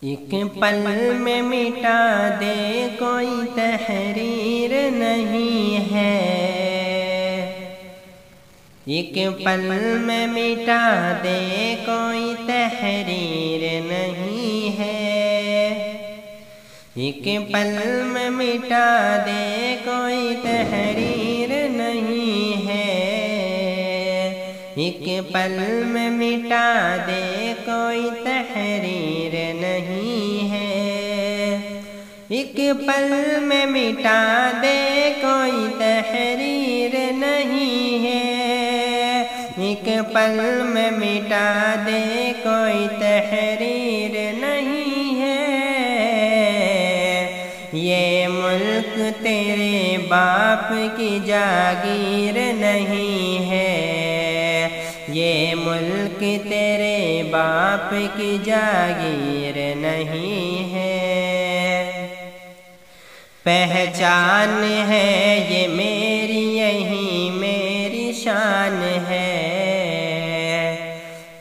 ایک پل میں مٹا دے کوئی تحریر نہیں ہے، ایک پل میں مٹا دے کوئی تحریر نہیں ہے، ایک پل میں مٹا دے کوئی تحریر نہیں ہے، ایک پل میں مٹا دے کوئی تحریر نہیں ہے، ایک پل میں مٹا دے کوئی تحریر نہیں ہے، ایک پل میں مٹا دے کوئی تحریر نہیں ہے۔ یہ ملک تیرے باپ کی جاگیر نہیں ہے، یہ ملک تیرے باپ کی جاگیر نہیں ہے۔ پہچان ہے یہ میری، یہی میری شان ہے،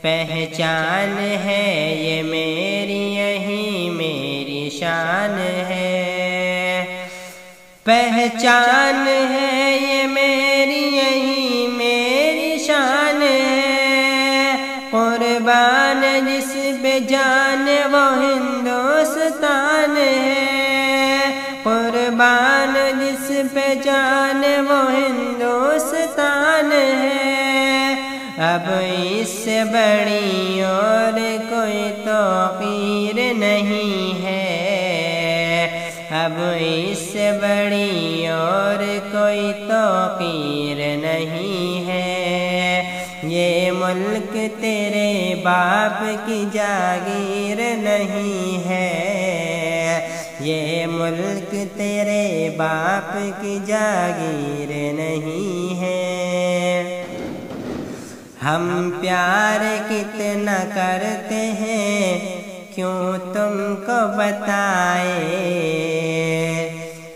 پہچان ہے یہ میری، یہی میری شان ہے، پہچان ہے یہ میری، یہی میری شان ہے۔ قربان جس پہ جان وہ ہندوستان ہے، قربان جس پہ جان وہ ہندوستان ہے۔ اب اس سے بڑی اور کوئی توقیر نہیں ہے، اب اس سے بڑی اور کوئی توقیر نہیں ہے۔ یہ ملک تیرے باپ کی جاگیر نہیں ہے، یہ ملک تیرے باپ کی جاگیر نہیں ہے۔ ہم پیار کتنا کرتے ہیں کیوں تم کو بتائے،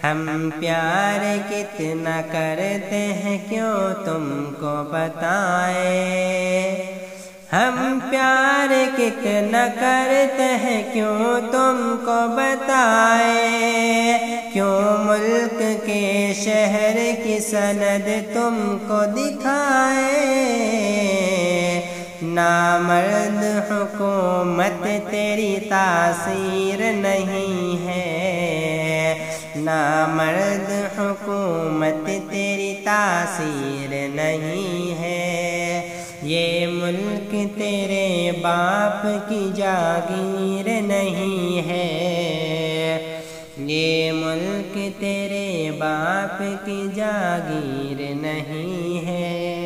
ہم پیار کتنا کرتے ہیں کیوں تم کو بتائے، ہم پیار کتنا کرتے ہیں کیوں تم کو بتائے، کیوں ملک کے شہر کی سند تم کو دکھائے۔ نامرد حکومت تیری تاثیر نہیں ہے، نامرد حکومت تیری تاثیر نہیں ہے۔ یہ ملک تیرے باپ کی جاگیر نہیں ہے، یہ ملک تیرے باپ کی جاگیر نہیں ہے۔